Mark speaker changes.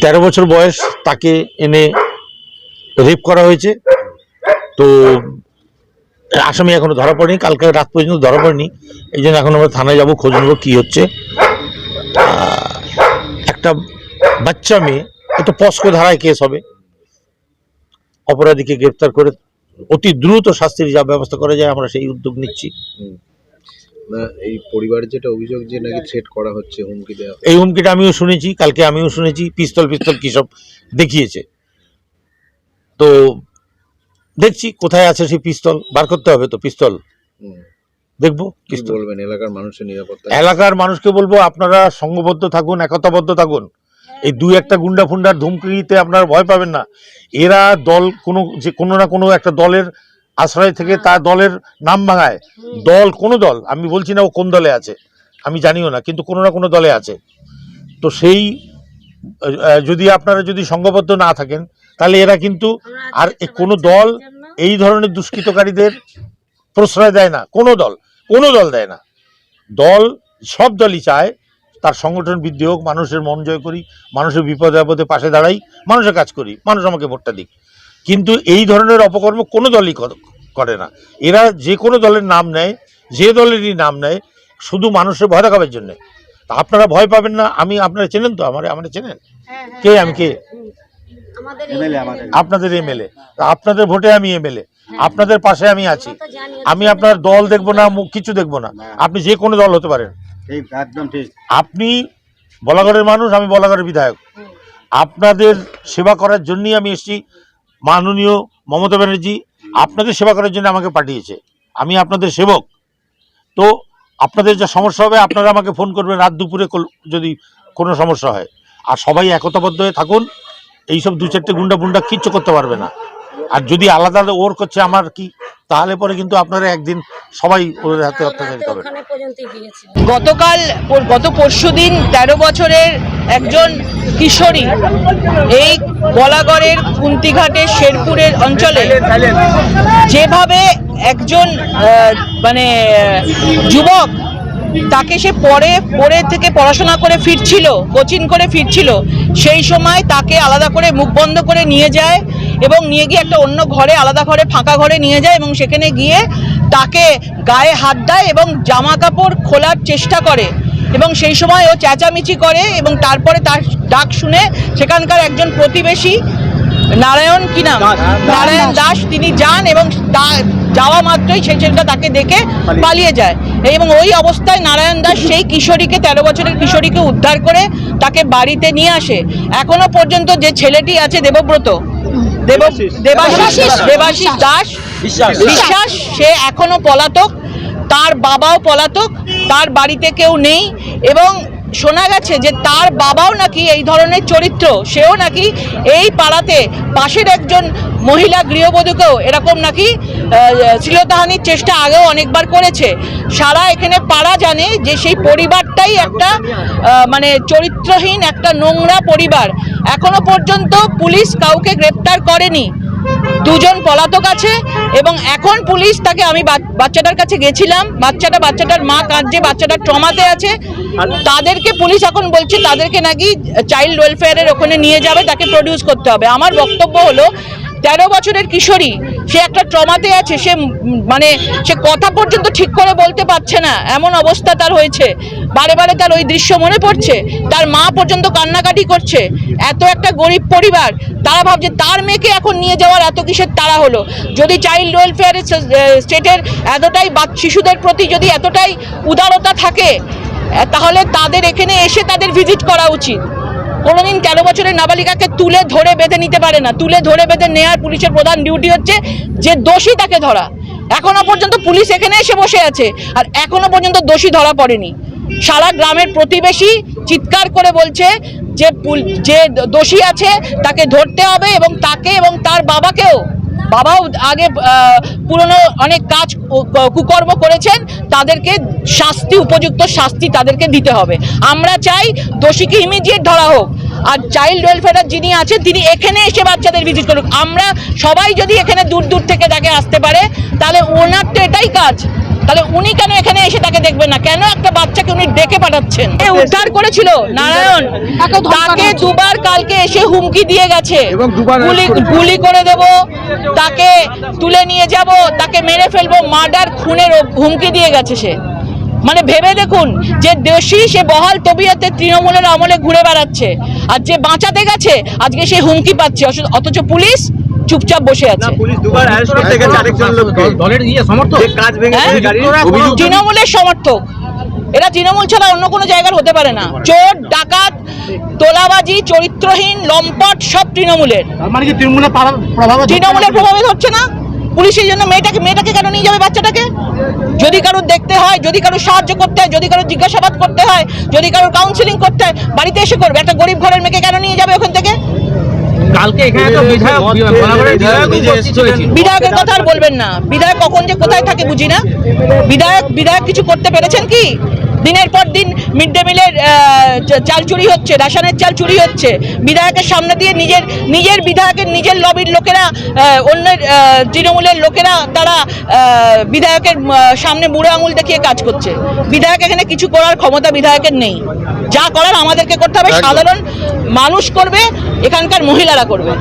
Speaker 1: 13 বছর বয়স তাকে এনে রেপ করা হয়েছে। তো আসামি এখনো ধরা পড়েনি, কালকে রাত পর্যন্ত ধরা পড়েনি। এই জন্য এখন আমরা থানায় যাবো, খোঁজ নেবো কি হচ্ছে। একটা বাচ্চা মেয়ে, এটা পস্কো ধারায় কেস হবে। অপরাধীকে গ্রেপ্তার করে অতি দ্রুত শাস্তির যা ব্যবস্থা করা যায় আমরা সেই উদ্যোগ নিচ্ছি।
Speaker 2: না, এই পরিবারের যেটা অভিযোগ যে নাকি থ্রেট করা হচ্ছে, হুমকি দেওয়া,
Speaker 1: এই হুমকিটা আমিও শুনেছি, কালকে আমিও শুনেছি। পিস্তল কি সব দেখিয়েছে। তো দেখছি কোথায় আছে সেই পিস্তল, বার করতে হবে। তো পিস্তল দেখবো।
Speaker 2: পিস্তল বলবেন এলাকার মানুষের নিরাপত্তা,
Speaker 1: এলাকার মানুষকে বলবো আপনারা সংঘবদ্ধ থাকুন, একতাবদ্ধ থাকুন। এই দুই একটা গুন্ডা ফুন্ডার ধুমকিতে আপনারা ভয় পাবেন না। এরা দল কোনো না কোনো একটা দলের আশ্রয় থেকে তার দলের নাম ভাঙায়। কোনো দল, আমি বলছি না ও কোন দলে আছে, আমি জানিও না, কিন্তু কোনো না কোনো দলে আছে। তো সেই যদি আপনারা যদি সংঘবদ্ধ না থাকেন তাহলে এরা কিন্তু আর কোনো দল এই ধরনের দুষ্কৃতকারীদের প্রশ্রয় দেয় না। কোনো দল দেয় না। সব দলই চায় তার সংগঠন বৃদ্ধি হোক, মানুষের মন জয় করি, মানুষের বিপদে আপদে পাশে দাঁড়াই, মানুষের কাজ করি, মানুষ আমাকে ভোটটা দিক। কিন্তু এই ধরনের অপকর্ম কোনো দলই করে না। এরা যে কোনো দলের নাম নেয়, যে দলেরই নাম নেয়, শুধু মানুষের ভয় দেখাবার জন্যে। তা আপনারা ভয় পাবেন না। আপনারা চেনেন তো, আমরা চেনেন কে, আমি কে, আপনাদের এমএলএ। আপনাদের ভোটে আমি এমএলএ, আপনাদের পাশে আমি আছি। আমি আপনার দল দেখবো না, মুখ কিছু দেখবো না। আপনি যে কোনো দল হতে পারেন। আপনি বলাগড়ের মানুষ, আমি বলাগড়ের বিধায়ক। আপনাদের সেবা করার জন্যই আমি এসেছি। মাননীয় মমতা ব্যানার্জি আপনাদের সেবা করার জন্য আমাকে পাঠিয়েছে। আমি আপনাদের সেবক। তো আপনাদের যা সমস্যা হবে আপনারা আমাকে ফোন করবেন রাত দুপুরে যদি কোনো সমস্যা হয়। আর সবাই একতাবদ্ধ হয়ে থাকুন। এইসব দু চারটে গুন্ডা কিচ্ছু করতে পারবে না। আর যদি আলাদা ওর করছে আমার কি, তাহলে পরে কিন্তু আপনারা একদিন সবাই ওদের হাতে অত্যাচারিত হবে।
Speaker 3: গত পরশুদিন 13 বছরের একজন কিশোরী এই বলাগড়ের কুন্তিঘাটের শেরপুরের অঞ্চলে যেভাবে একজন যুবক, তাকে সে পরে থেকে পড়াশোনা করে ফিরছিল, কোচিং করে ফিরছিল, সেই সময় তাকে আলাদা করে মুখ বন্ধ করে নিয়ে যায় এবং নিয়ে গিয়ে একটা অন্য ঘরে, আলাদা ঘরে, ফাঁকা ঘরে নিয়ে যায় এবং সেখানে গিয়ে তাকে গায়ে হাত দেয় এবং জামা কাপড় খোলার চেষ্টা করে এবং সেই সময় ও চেঁচামেচি করে এবং তারপরে তার ডাক শুনে সেখানকার একজন প্রতিবেশী নারায়ণ দাস তিনি যান এবং যাওয়া মাত্রই সেই ছেলেটা তাকে দেখে পালিয়ে যায় এবং ওই অবস্থায় নারায়ণ দাস সেই কিশোরীকে, 13 বছরের কিশোরীকে উদ্ধার করে তাকে বাড়িতে নিয়ে আসে। এখনো পর্যন্ত যে ছেলেটি আছে দেবাশিস দাস বিশ্বাস, সে এখনো পলাতক। তার বাবাও পলাতক, তার বাড়িতে কেউ নেই এবং শোনা গেছে যে তার বাবাও নাকি এই ধরনের চরিত্র, সেও নাকি এই পাড়াতে পাশের একজন মহিলা গৃহবধূকেও এরকম নাকি শ্লীলতাহানির চেষ্টা আগেও অনেকবার করেছে। সারা এখানে পাড়া জানে যে সেই পরিবারটাই একটা চরিত্রহীন, একটা নোংরা পরিবার। এখনো পর্যন্ত পুলিশ কাউকে গ্রেপ্তার করেনি। দুজন পলাতক আছে এবং এখন পুলিশ তাকে, আমি বাচ্চাটার কাছে গেছিলাম, বাচ্চাটার মা কাঁদছে, বাচ্চাটা ট্রমাতে আছে। তাদেরকে পুলিশ এখন বলছে তাদেরকে নাকি চাইল্ড ওয়েলফেয়ারের ওখানে নিয়ে যাবে, তাকে প্রডিউস করতে হবে। আমার বক্তব্য হলো 13 বছরের কিশোরী, সে একটা ট্রমাতে আছে, সে কথা পর্যন্ত ঠিক করে বলতে পারছে না, এমন অবস্থা তার হয়েছে। বারে বারে তার ওই দৃশ্য মনে পড়ছে, তার মা পর্যন্ত কান্নাকাটি করছে। এত একটা গরিব পরিবার, তারা ভাবছে তার মেয়েকে এখন নিয়ে যাওয়ার এত কিসের তাড়া হলো। যদি চাইল্ড ওয়েলফেয়ারের স্টেটের এতটাই শিশুদের প্রতি যদি এতটাই উদারতা থাকে, তাহলে তাদের এখানে এসে তাদের ভিজিট করা উচিত। কোনোদিন 13 বছরের নাবালিকাকে তুলে ধরে বেঁধে নিতে পারে না। তুলে ধরে বেঁধে নেওয়ার পুলিশের প্রধান ডিউটি হচ্ছে যে দোষী তাকে ধরা। এখনো পর্যন্ত পুলিশ এখানে এসে বসে আছে আর এখনো পর্যন্ত দোষী ধরা পড়েনি। সারা গ্রামের প্রতিবেশী চিৎকার করে বলছে যে দোষী আছে তাকে ধরতে হবে এবং তাকে এবং তার বাবাও আগে পুরনো অনেক কাজ কুকর্ম করেছেন, তাদেরকে উপযুক্ত শাস্তি তাদেরকে দিতে হবে। আমরা চাই দোষীকে ইমিডিয়েট ধরা হোক। আর চাইল্ড ওয়েলফেয়ার যিনি আছেন তিনি এখানে এসে বাচ্চাদের ভিজিট করুক। আমরা সবাই যদি এখানে দূর থেকে তাকে আসতে পারে, তাহলে ওনার তো এটাই কাজ তাহলে উনি কেন এখানে এসে তাকে দেখবেন না? কেন একটা বাচ্চাকে উনি ডেকে পাঠাচ্ছেন? উদ্ধার করেছিল নারায়ণ, তাকে দুবার কালকে এসে হুমকি দিয়ে গেছে, গুলি করে দেব, তাকে তুলে নিয়ে যাব, তাকে মেরে ফেলবো, মার্ডার খুনের হুমকি দিয়ে গেছে সে। মানে ভেবে দেখুন, যে দোষী সে বহাল তবিয়তে তৃণমূলের আমলে ঘুরে বেড়াচ্ছে, আর যে বাঁচাতে গেছে আজকে সে হুমকি পাচ্ছে, অথচ পুলিশ চুপচাপ বসে আছে। তৃণমূলের সমর্থক এরা, তৃণমূল ছাড়া অন্য কোনো জায়গার হতে পারে না। চোর, ডাকাত, তোলাবাজি, চরিত্রহীন, লম্পট সব তৃণমূলের। তৃণমূলের প্রভাবে ধরছে না পুলিশ। এই জন্য মেয়েটাকে কেন নিয়ে যাবে? বাচ্চাটাকে যদি কারোর দেখতে হয়, যদি কারোর সাহায্য করতে হয়, যদি কারোর জিজ্ঞাসাবাদ করতে হয়, যদি কারোর কাউন্সিলিং করতে হয়, বাড়িতে এসে করবে। একটা গরিব ঘরের মেয়েকে কেন নিয়ে যাবে ওখান থেকে?
Speaker 4: কালকে এখানে তো
Speaker 3: বিধায়কের কথা আর বলবেন না। বিধায়ক কখন যে কোথায় থাকে বুঝি না। বিধায়ক কিছু করতে পেরেছেন কি? দিনের পর দিন মিড ডে মিলের চাল চুরি হচ্ছে, রেশনের চাল চুরি হচ্ছে, বিধায়কের সামনে দিয়ে নিজের বিধায়কের নিজের লবির লোকেরা, অন্যের তৃণমূলের লোকেরা, তারা বিধায়কের সামনে বুড়ো আঙুল দেখিয়ে কাজ করছে। বিধায়ক এখানে কিছু করার ক্ষমতা বিধায়কের নেই। যা করার আমাদেরকে করতে হবে, সাধারণ মানুষ করবে, এখানকার মহিলারা করবে।